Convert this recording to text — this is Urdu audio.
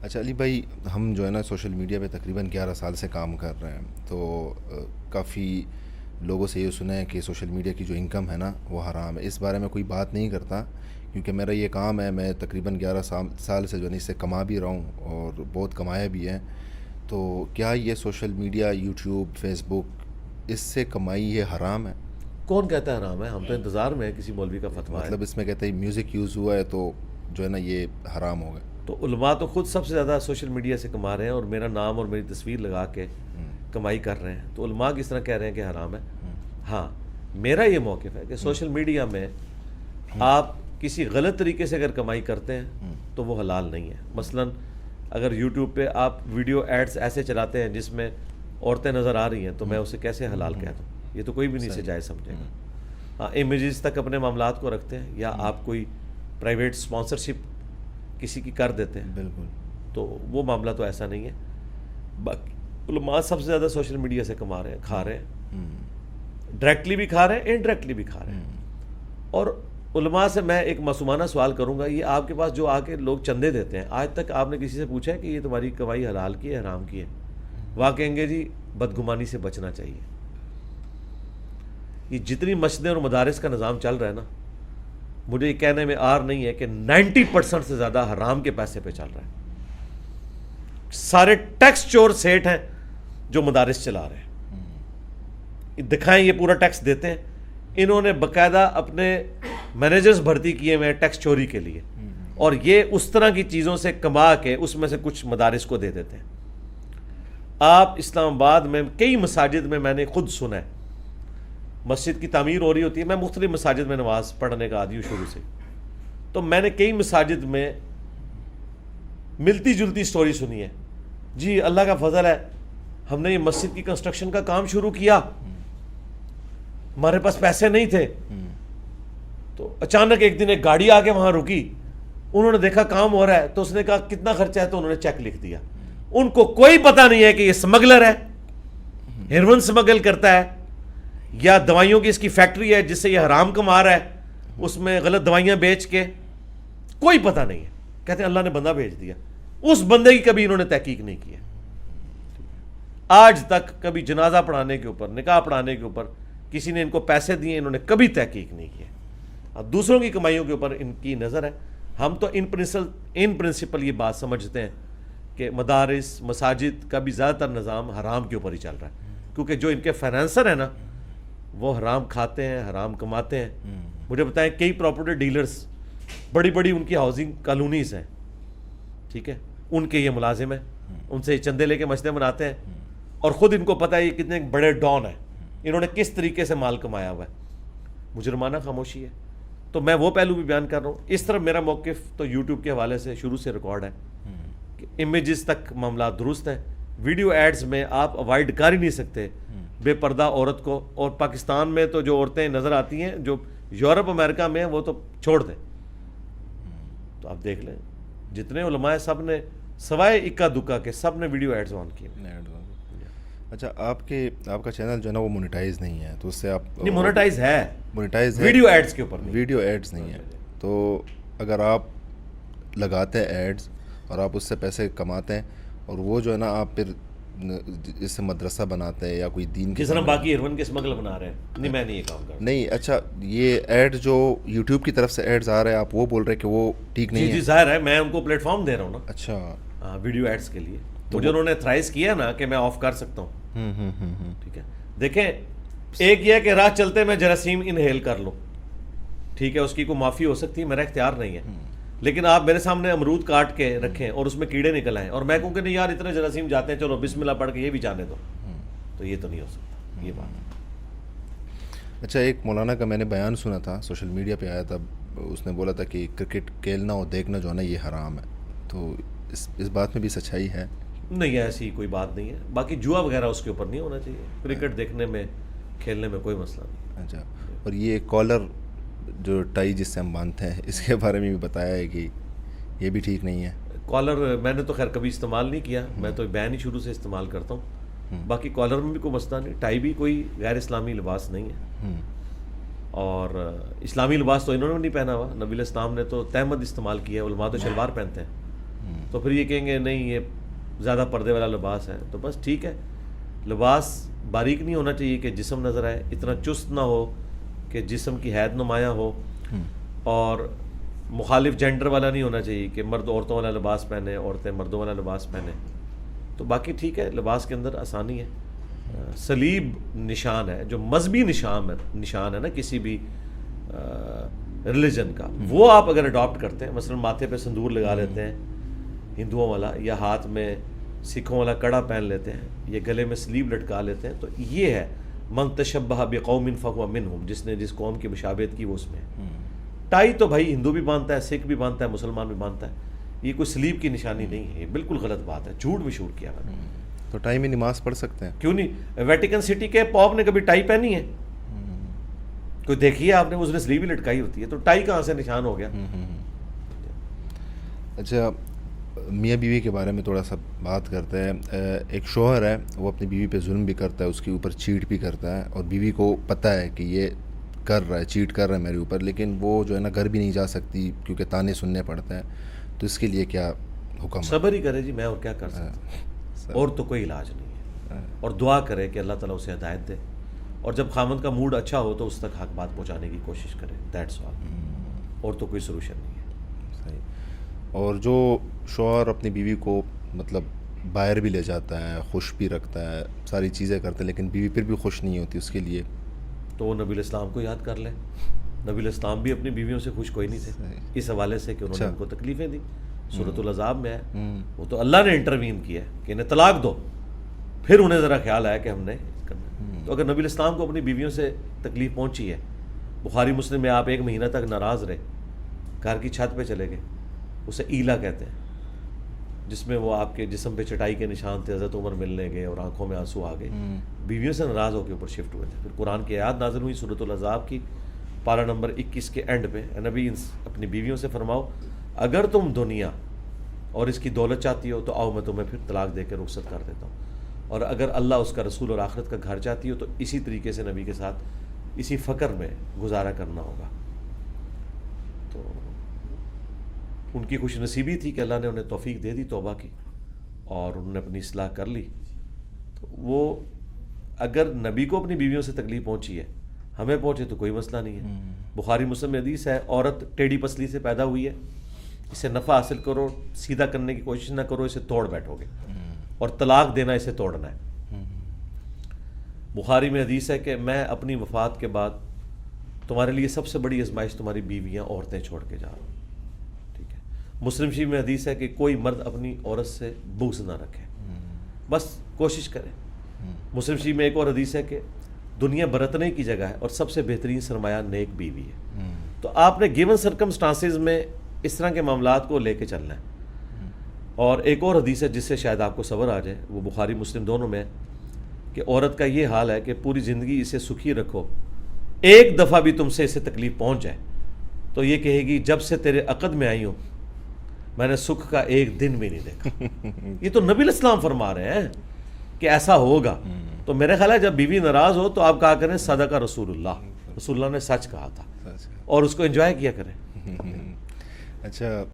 اچھا علی بھائی، ہم جو ہے نا سوشل میڈیا پہ تقریباً 11 سال سے کام کر رہے ہیں، تو کافی لوگوں سے یہ سنا ہے کہ سوشل میڈیا کی جو انکم ہے نا وہ حرام ہے. اس بارے میں کوئی بات نہیں کرتا کیونکہ میرا یہ کام ہے. میں تقریباً 11 سال سے جو ہے نا اس سے کما بھی رہا ہوں اور بہت کمایا بھی ہے. تو کیا یہ سوشل میڈیا، یوٹیوب، فیس بک، اس سے کمائی یہ حرام ہے؟ کون کہتا ہے حرام ہے؟ ہم تو انتظار میں ہے کسی مولوی کا فتویٰ ہے. مطلب اس میں کہتے ہیں میوزک یوز ہوا ہے تو جو ہے نا یہ حرام ہو گیا. تو علماء تو خود سب سے زیادہ سوشل میڈیا سے کما رہے ہیں اور میرا نام اور میری تصویر لگا کے کمائی کر رہے ہیں. تو علماء کس طرح کہہ رہے ہیں کہ حرام ہے؟ ہاں، میرا یہ موقف ہے کہ سوشل میڈیا میں آپ کسی غلط طریقے سے اگر کمائی کرتے ہیں تو وہ حلال نہیں ہے. مثلاً اگر یوٹیوب پہ آپ ویڈیو ایڈز ایسے چلاتے ہیں جس میں عورتیں نظر آ رہی ہیں تو میں اسے کیسے حلال کہہ دوں؟ یہ تو کوئی بھی نہیں سے جائز سمجھے گا. ہاں، امیجز تک اپنے معاملات کو رکھتے ہیں یا آپ کوئی پرائیویٹ اسپانسرشپ کسی کی کر دیتے ہیں، بالکل. تو وہ معاملہ تو ایسا نہیں ہے. باقی علماء سب سے زیادہ سوشل میڈیا سے کما رہے ہیں، کھا رہے ہیں. ڈائریکٹلی بھی کھا رہے ہیں، انڈائریکٹلی بھی کھا رہے ہیں. اور علماء سے میں ایک معصومانہ سوال کروں گا، یہ آپ کے پاس جو آ کے لوگ چندے دیتے ہیں، آج تک آپ نے کسی سے پوچھا ہے کہ یہ تمہاری کمائی حلال کی ہے حرام کی ہے؟ وہ کہیں گے جی بدگمانی سے بچنا چاہیے. یہ جتنی مسجدیں اور مدارس کا نظام چل رہا ہے نا، مجھے یہ کہنے میں آر نہیں ہے کہ 90% سے زیادہ حرام کے پیسے پہ چل رہا ہے. سارے ٹیکس چور سیٹ ہیں جو مدارس چلا رہے ہیں. دکھائیں یہ پورا ٹیکس دیتے ہیں. انہوں نے باقاعدہ اپنے مینیجرز بھرتی کیے ہوئے ٹیکس چوری کے لیے، اور یہ اس طرح کی چیزوں سے کما کے اس میں سے کچھ مدارس کو دے دیتے ہیں. آپ اسلام آباد میں کئی مساجد میں نے خود سنا ہے، مسجد کی تعمیر ہو رہی ہوتی ہے. میں مختلف مساجد میں نماز پڑھنے کا عادی ہوں شروع سے، تو میں نے کئی مساجد میں ملتی جلتی سٹوری سنی ہے. جی اللہ کا فضل ہے، ہم نے یہ مسجد کی کنسٹرکشن کا کام شروع کیا، ہمارے پاس پیسے نہیں تھے، تو اچانک ایک دن ایک گاڑی آ کے وہاں رکی. انہوں نے دیکھا کام ہو رہا ہے تو اس نے کہا کتنا خرچہ ہے، تو انہوں نے چیک لکھ دیا. ان کو کوئی پتہ نہیں ہے کہ یہ سمگلر ہے، ہیروئن سمگل کرتا ہے، یا دوائیوں کی اس کی فیکٹری ہے جس سے یہ حرام کما رہا ہے، اس میں غلط دوائیاں بیچ کے. کوئی پتہ نہیں ہے. کہتے ہیں اللہ نے بندہ بھیج دیا. اس بندے کی کبھی انہوں نے تحقیق نہیں کی ہے. آج تک کبھی جنازہ پڑھانے کے اوپر، نکاح پڑھانے کے اوپر کسی نے ان کو پیسے دیے، انہوں نے کبھی تحقیق نہیں کی ہے. دوسروں کی کمائیوں کے اوپر ان کی نظر ہے. ہم تو ان پرنسپل یہ بات سمجھتے ہیں کہ مدارس، مساجد کا بھی زیادہ تر نظام حرام کے اوپر ہی چل رہا ہے، کیونکہ جو ان کے فائنانسر ہیں نا وہ حرام کھاتے ہیں، حرام کماتے ہیں. مجھے بتائیں کئی پراپرٹی ڈیلرز، بڑی بڑی ان کی ہاؤسنگ کالونیز ہیں، ٹھیک ہے، ان کے یہ ملازم ہیں، ان سے یہ چندے لے کے مسجدیں بناتے ہیں، اور خود ان کو پتہ ہے یہ کتنے بڑے ڈان ہیں، انہوں نے کس طریقے سے مال کمایا ہوا ہے. مجرمانہ خاموشی ہے. تو میں وہ پہلو بھی بیان کر رہا ہوں. اس طرح میرا موقف تو یوٹیوب کے حوالے سے شروع سے ریکارڈ ہے کہ امیجز تک معاملات درست ہیں. ویڈیو ایڈز میں آپ اوائڈ کر ہی نہیں سکتے بے پردہ عورت کو. اور پاکستان میں تو جو عورتیں نظر آتی ہیں جو یورپ امریکہ میں ہیں وہ تو چھوڑ دیں. تو آپ دیکھ لیں جتنے علماء ہیں سب نے سوائے اکا دکا کے سب نے ویڈیو ایڈز آن کیے. اچھا، آپ کا چینل جو ہے نا وہ مونیٹائز نہیں ہے، تو اس سے آپ نہیں، مونیٹائز ہے، مونیٹائز ہے، ویڈیو ایڈز کے اوپر نہیں. ویڈیو ایڈز نہیں ہے. تو اگر آپ لگاتے ہیں ایڈز اور آپ اس سے پیسے کماتے ہیں، اور وہ جو ہے نا آپ پھر اس سے مدرسہ بناتے ہیں یا کوئی دین کی جس طرح باقی ہیروئن کے اسمگل بنا رہے ہیں، نہیں میں نہیں یہ کام کرتا. نہیں. اچھا، یہ ایڈ جو یوٹیوب کی طرف سے ایڈز آ رہے ہیں، آپ وہ بول رہے ہیں کہ وہ ٹھیک نہیں ہے؟ جی ظاہر ہے، میں ان کو پلیٹ فارم دے رہا ہوں نا. اچھا، ہاں، ویڈیو ایڈز کے لیے مجھے انہوں نے تھرائز کیا نا کہ میں آف کر سکتا ہوں. ٹھیک ہے، دیکھیں ایک یہ ہے کہ راہ چلتے میں جراثیم انہیل کر لوں، ٹھیک ہے، اس کی کوئی معافی ہو سکتی ہے، میرا اختیار نہیں ہے. لیکن آپ میرے سامنے امرود کاٹ کے رکھیں اور اس میں کیڑے نکل آئیں اور میں کہوں کہ نہیں یار اتنے جراثیم جاتے ہیں، چلو بسم اللہ پڑھ کے یہ بھی جانے دو، تو یہ تو نہیں ہو سکتا یہ بات. اچھا، ایک مولانا کا میں نے بیان سنا تھا، سوشل میڈیا پہ آیا تھا. اس نے بولا تھا کہ کرکٹ کھیلنا اور دیکھنا جو ہے نا یہ حرام ہے. تو اس بات میں بھی سچائی ہے؟ نہیں، ایسی کوئی بات نہیں ہے. باقی جوا وغیرہ اس کے اوپر نہیں ہونا چاہیے. کرکٹ دیکھنے میں، کھیلنے میں کوئی مسئلہ نہیں. اچھا، اور یہ کالر جو ٹائی جس سے ہم باندھتے ہیں، اس کے بارے میں بھی بتایا ہے کہ یہ بھی ٹھیک نہیں ہے. کالر میں نے تو خیر کبھی استعمال نہیں کیا، میں تو بین ہی شروع سے استعمال کرتا ہوں. باقی کالر میں بھی کوئی مسئلہ نہیں. ٹائی بھی کوئی غیر اسلامی لباس نہیں ہے، اور اسلامی لباس تو انہوں نے نہیں پہنا ہوا. نبی الاسلام نے تو تہمد استعمال کیا ہے، علماء تو شلوار پہنتے ہیں. تو پھر یہ کہیں گے نہیں یہ زیادہ پردے والا لباس ہے. تو بس ٹھیک ہے, لباس باریک نہیں ہونا چاہیے کہ جسم نظر آئے, اتنا چست نہ ہو کہ جسم کی حید نمایاں ہو, اور مخالف جینڈر والا نہیں ہونا چاہیے کہ مرد عورتوں والا لباس پہنے, عورتیں مردوں والا لباس پہنے. تو باقی ٹھیک ہے, لباس کے اندر آسانی ہے. صلیب نشان ہے, جو مذہبی نشان ہے نا کسی بھی ریلیجن کا, وہ آپ اگر اڈاپٹ کرتے ہیں, مثلا ماتھے پہ سندور لگا لیتے ہیں ہندوؤں والا, یا ہاتھ میں سکھوں والا کڑا پہن لیتے ہیں, یا گلے میں سلیب لٹکا لیتے ہیں, تو یہ ہے من تشبہ بقوم فہو منہم, جس نے جس قوم کی مشابہت کی وہ اس میں. ٹائی تو بھائی ہندو بھی باندھتا ہے, سکھ بھی باندھتا ہے, مسلمان بھی باندھتا ہے, یہ کوئی سلیب کی نشانی نہیں ہے, یہ بالکل غلط بات ہے, جھوٹ مشہور کیا میں نے. تو ٹائی میں نماز پڑھ سکتے ہیں؟ کیوں نہیں, ویٹیکن سٹی کے پوپ نے کبھی ٹائی پہنی ہے؟ کوئی دیکھیے آپ نے, اس نے سلیب ہی لٹکائی ہوتی ہے, تو ٹائی کہاں سے نشان ہو گیا. اچھا, میاں بیوی کے بارے میں تھوڑا سا بات کرتے ہیں. ایک شوہر ہے, وہ اپنی بیوی پہ ظلم بھی کرتا ہے, اس کے اوپر چیٹ بھی کرتا ہے, اور بیوی کو پتہ ہے کہ یہ کر رہا ہے, چیٹ کر رہا ہے میرے اوپر, لیکن وہ جو ہے نا گھر بھی نہیں جا سکتی کیونکہ تانے سننے پڑتے ہیں. تو اس کے لیے کیا حکم ہے؟ صبر ہی کرے جی, میں اور کیا کر سکتا ہوں, اور تو کوئی علاج نہیں ہے. اور دعا کرے کہ اللہ تعالیٰ اسے ہدایت دے, اور جب خامند کا موڈ اچھا ہو تو اس تک حق بات پہنچانے کی کوشش کرے, دیٹس آل, اور تو کوئی سلوشن نہیں ہے. صحیح. اور جو شوہر اپنی بیوی کو مطلب باہر بھی لے جاتا ہے, خوش بھی رکھتا ہے, ساری چیزیں کرتا ہے, لیکن بیوی پھر بھی خوش نہیں ہوتی, اس کے لیے تو وہ نبی الاسلام کو یاد کر لے. نبی الاسلام بھی اپنی بیویوں سے خوش کوئی نہیں تھے, اس حوالے سے کہ انہوں نے ان کو تکلیفیں دی. سورۃ العذاب میں ہے, وہ تو اللہ نے انٹروین کیا ہے کہ انہیں طلاق دو, پھر انہیں ذرا خیال آیا کہ ہم نے کرنا. تو اگر نبی الاسلام کو اپنی بیویوں سے تکلیف پہنچی ہے, بخاری مسلم میں آپ 1 مہینہ تک ناراض رہے, گھر کی چھت پہ چلے گئے, اسے ایلا کہتے ہیں, جس میں وہ آپ کے جسم پہ چٹائی کے نشان تھے, حضرت عمر ملنے گئے اور آنکھوں میں آنسو آ گئے, بیویوں سے ناراض ہو کے اوپر شفٹ ہوئے تھے. پھر قرآن کی آیات نازل ہوئی سورۃ العذاب کی پارہ نمبر 21 کے اینڈ پہ, نبی اپنی بیویوں سے فرماؤ اگر تم دنیا اور اس کی دولت چاہتی ہو تو آؤ میں تمہیں پھر طلاق دے کے رخصت کر دیتا ہوں, اور اگر اللہ, اس کا رسول اور آخرت کا گھر چاہتی ہو تو اسی طریقے سے نبی کے ساتھ اسی فقر میں گزارا کرنا ہوگا. تو ان کی خوش نصیبی تھی کہ اللہ نے انہیں توفیق دے دی توبہ کی, اور انہوں نے اپنی اصلاح کر لی. تو وہ اگر نبی کو اپنی بیویوں سے تکلیف پہنچی ہے, ہمیں پہنچے تو کوئی مسئلہ نہیں ہے. بخاری مسلم میں حدیث ہے, عورت ٹیڑھی پسلی سے پیدا ہوئی ہے, اسے نفع حاصل کرو, سیدھا کرنے کی کوشش نہ کرو, اسے توڑ بیٹھو گے, اور طلاق دینا اسے توڑنا ہے. بخاری میں حدیث ہے کہ میں اپنی وفات کے بعد تمہارے لیے سب سے بڑی آزمائش تمہاری بیویاں, عورتیں چھوڑ کے جا رہا ہوں. ٹھیک ہے. مسلم شریف میں حدیث ہے کہ کوئی مرد اپنی عورت سے بغض نہ رکھے, بس کوشش کرے. مسلم شریف میں ایک اور حدیث ہے کہ دنیا برتنے کی جگہ ہے اور سب سے بہترین سرمایہ نیک بیوی ہے. تو آپ نے گیون سرکمسٹانسز میں اس طرح کے معاملات کو لے کے چلنا ہے. اور ایک اور حدیث ہے جس سے شاید آپ کو صبر آ جائے, وہ بخاری مسلم دونوں میں, کہ عورت کا یہ حال ہے کہ پوری زندگی اسے سکھی رکھو, ایک دفعہ بھی تم سے اسے تکلیف پہنچ جائے تو یہ کہے گی جب سے تیرے عقد میں آئی ہوں میں نے سکھ کا ایک دن بھی نہیں دیکھا. یہ تو نبی الاسلام فرما رہے ہیں کہ ایسا ہوگا. تو میرے خیال ہے جب بیوی ناراض ہو تو آپ کہا کریں صدق رسول اللہ, رسول اللہ نے سچ کہا تھا, اور اس کو انجوائے کیا کریں. اچھا,